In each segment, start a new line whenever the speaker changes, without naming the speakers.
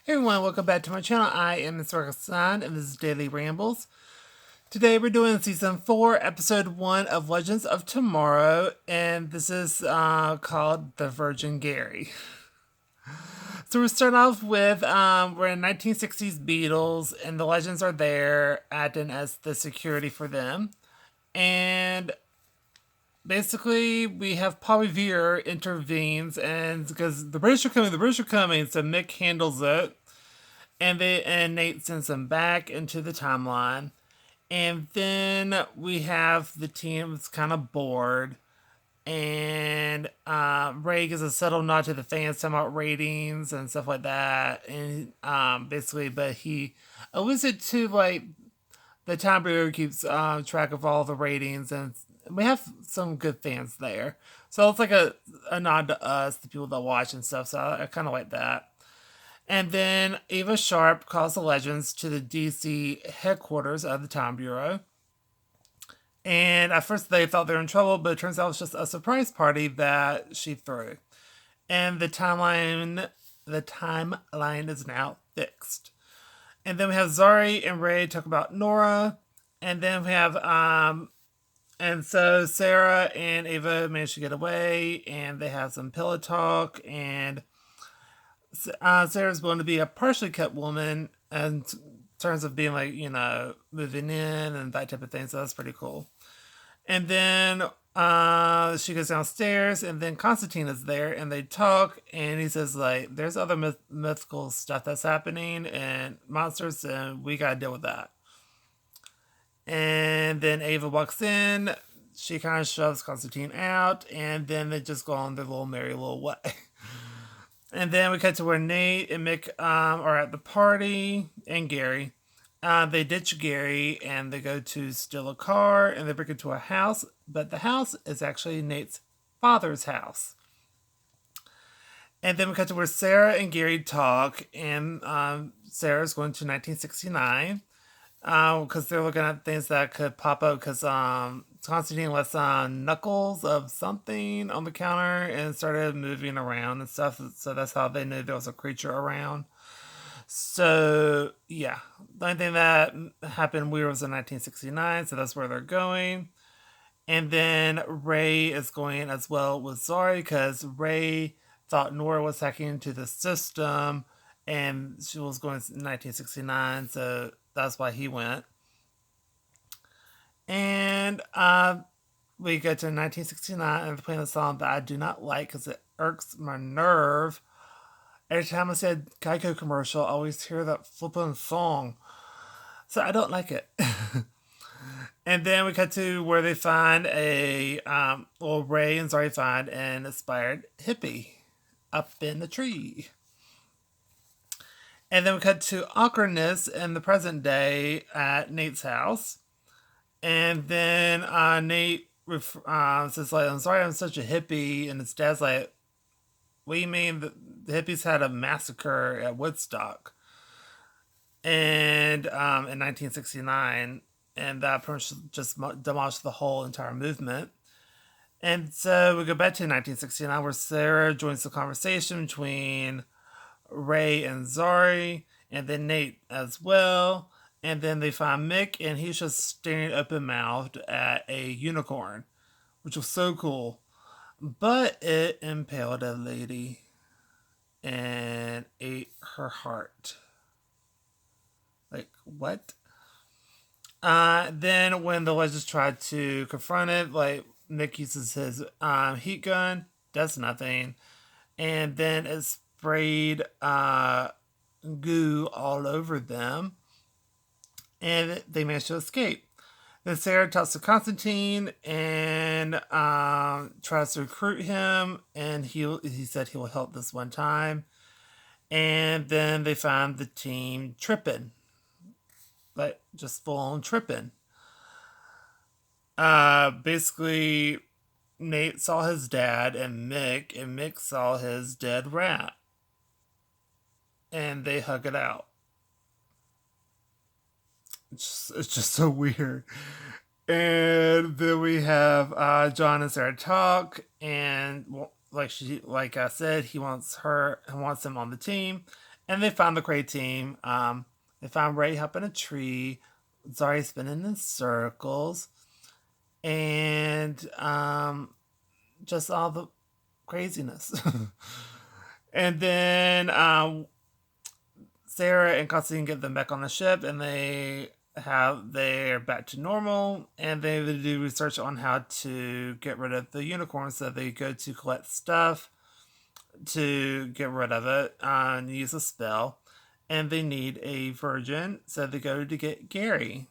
Hey everyone, welcome back to my channel. I am Mr. Hassan and this is Daily Rambles. Today we're doing season 4, episode 1 of Legends of Tomorrow, and this is called The Virgin Gary. So we start off with we're in 1960s Beatles, and the Legends are there acting as the security for them. And basically we have Paul Revere intervenes, and because the British are coming, so Mick handles it. And Nate sends them back into the timeline. And then we have the team that's kind of bored. And Ray gives a subtle nod to the fans, talking about ratings and stuff like that. And basically, but he alludes it to like the Time Bureau keeps track of all the ratings, and we have some good fans there. So it's like a nod to us, the people that watch and stuff. So I kind of like that. And then Ava Sharp calls the Legends to the DC headquarters of the Time Bureau. And at first they thought they were in trouble, but it turns out it's just a surprise party that she threw. And the timeline is now fixed. And then we have Zari and Ray talk about Nora. And then we have and so Sarah and Ava manage to get away, and they have some pillow talk, and Sarah's going to be a partially cut woman in terms of being like, moving in and that type of thing. So that's pretty cool. And then she goes downstairs, and then Constantine is there, and they talk, and he says like, "There's other mythical stuff that's happening and monsters, and we gotta deal with that." And then Ava walks in. She kind of shoves Constantine out, and then they just go on their little merry little way. And then we cut to where Nate and Mick are at the party, and Gary. They ditch Gary and they go to steal a car, and they break into a house, but the house is actually Nate's father's house. And then we cut to where Sarah and Gary talk, and Sarah's going to 1969 because they're looking at things that could pop up because Constantine left knuckles of something on the counter and started moving around and stuff. So that's how they knew there was a creature around. So yeah, the only thing that happened weird was in 1969. So that's where they're going. And then Ray is going as well with Zari because Ray thought Nora was hacking into the system, and she was going in 1969. So that's why he went. And we go to 1969 and they're playing a song that I do not like because it irks my nerve. Every time I said Geico commercial, I always hear that flippin' song. So I don't like it. And then we cut to where they find Ray and Zari find an inspired hippie up in the tree. And then we cut to awkwardness in the present day at Nate's house. And then Nate says, like, "I'm sorry I'm such a hippie." And his dad's like, "What do you mean? The hippies had a massacre at Woodstock and in 1969, and that pretty much just demolished the whole entire movement." And so we go back to 1969, where Sarah joins the conversation between Ray and Zari, and then Nate as well. And then they find Mick, and he's just staring open mouthed at a unicorn, which was so cool. But it impaled a lady and ate her heart. Like, what? Then when the Legends tried to confront it, like, Mick uses his heat gun, does nothing. And then it sprayed goo all over them, and they managed to escape. Then Sarah talks to Constantine and tries to recruit him, and he said he will help this one time. And then they find the team tripping, like just full on tripping. Basically, Nate saw his dad and Mick saw his dead rat, and they hug it out. It's just so weird. And then we have John and Sarah talk, and like I said, he wants him on the team, And they found the Cray team. They found Ray up in a tree, Zari spinning in circles, and just all the craziness. And then Sarah and Constantine get them back on the ship, and they're back to normal, and they do research on how to get rid of the unicorn. So they go to collect stuff to get rid of it and use a spell, and they need a virgin, so they go to get Gary.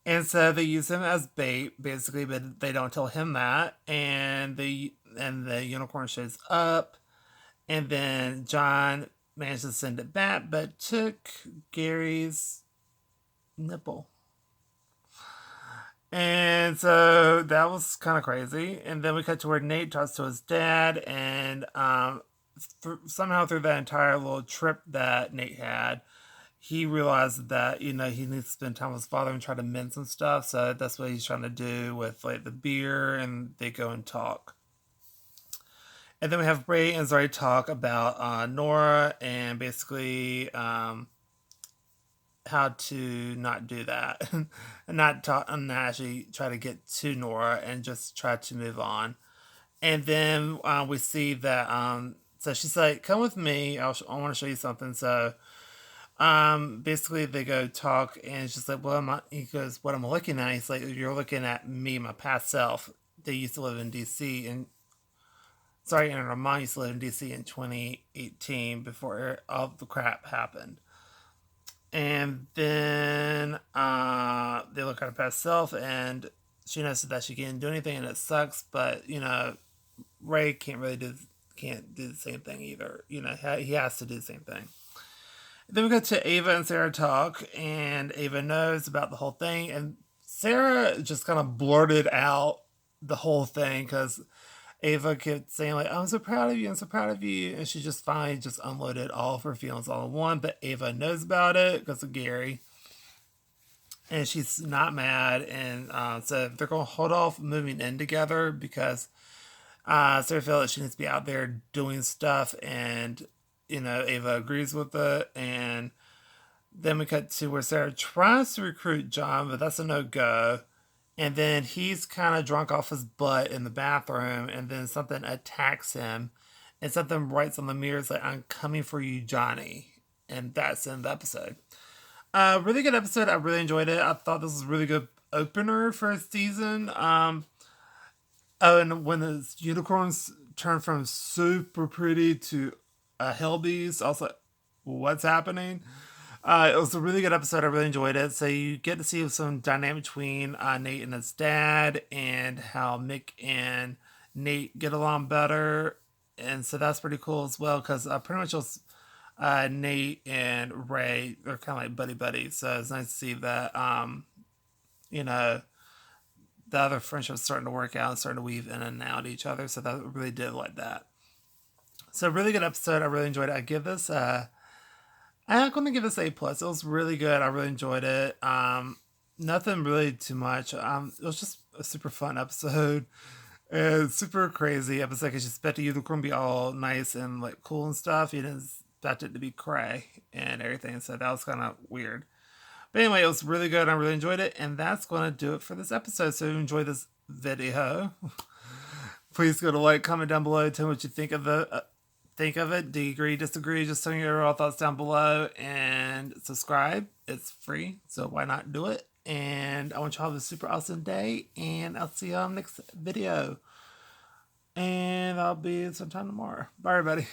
And so they use him as bait, basically, but they don't tell him that. And the unicorn shows up, and then John managed to send it back, but took Gary's nipple. And so that was kind of crazy. And then we cut to where Nate talks to his dad, and somehow through that entire little trip that Nate had, he realized that he needs to spend time with his father and try to mend some stuff. So that's what he's trying to do with like the beer, and they go and talk. And then we have Ray and Zari talk about Nora and basically how to not do that and not talk and not actually try to get to Nora and just try to move on. And then we see that so she's like, "Come with me. I want to show you something." So basically they go talk, and it's just like, he goes, "What am I looking at?" He's like, "You're looking at me, my past self. They used to live in DC, and and her mom used to live in DC in 2018 before all the crap happened." And then they look at her past self, and she notices that she can't do anything, and it sucks. But Ray can't do the same thing either. He has to do the same thing. Then we go to Ava and Sarah talk, and Ava knows about the whole thing, and Sarah just kind of blurted out the whole thing because Ava kept saying like, "I'm so proud of you, I'm so proud of you," and she just finally just unloaded all of her feelings all in one. But Ava knows about it because of Gary, and she's not mad, and so they're gonna hold off moving in together because Sarah feels like she needs to be out there doing stuff, and Ava agrees with it. And then we cut to where Sarah tries to recruit John, but that's a no-go. And then he's kind of drunk off his butt in the bathroom, and then something attacks him, and something writes on the mirror, it's like, "I'm coming for you, Johnny." And that's in the episode. Really good episode. I really enjoyed it. I thought this was a really good opener for a season. Oh, and when the unicorns turn from super pretty to a hell beast, I was like, "What's happening?" It was a really good episode. I really enjoyed it. So you get to see some dynamic between Nate and his dad, and how Mick and Nate get along better. And so that's pretty cool as well, because pretty much just Nate and Ray are kind of like buddy buddy. So it's nice to see that you know the other friendships starting to work out and starting to weave in and out each other. So that really did like that. So really good episode. I really enjoyed it. I'm gonna give this A+. It was really good. I really enjoyed it. Nothing really too much. It was just a super fun episode. And super crazy episode, because you expected Unicorn to be all nice and like cool and stuff. You didn't expect it to be cray and everything. So that was kind of weird. But anyway, it was really good. I really enjoyed it. And that's going to do it for this episode. So if you enjoyed this video, please go to like, comment down below, tell me what you think of it. Do you agree, disagree? Just tell me your overall thoughts down below, and subscribe. It's free, so why not do it? And I want you to have a super awesome day, and I'll see you on the next video. And I'll be sometime tomorrow. Bye, everybody.